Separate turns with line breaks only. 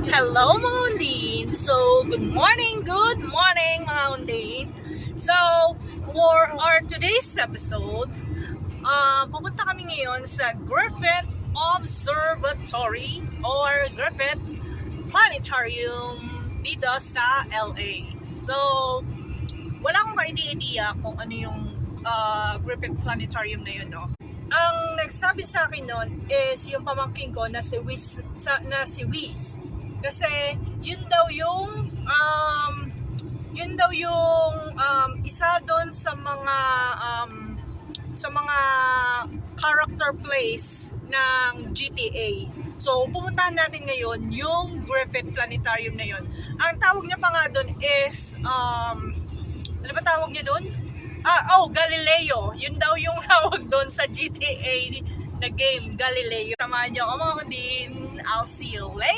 Hello mga undin! So, good morning mga undin! So, for our today's episode, pupunta kami ngayon sa Griffith Observatory or Griffith Planetarium dito sa LA. So, wala akong ka-idea kung ano yung Griffith Planetarium na yun, no? Ang nagsabi sa akin nun is yung pamangkin ko na si Wiz. Kasi yun daw yung isa doon sa mga character place ng GTA. So pupuntahan natin ngayon yung Griffith Planetarium na yun. Ang tawag niya pa nga doon is ano ba tawag niya doon? Galileo. Yun daw yung tawag doon sa GTA na game, Galileo. Samahan niyo ako mga kundin. I'll see you later.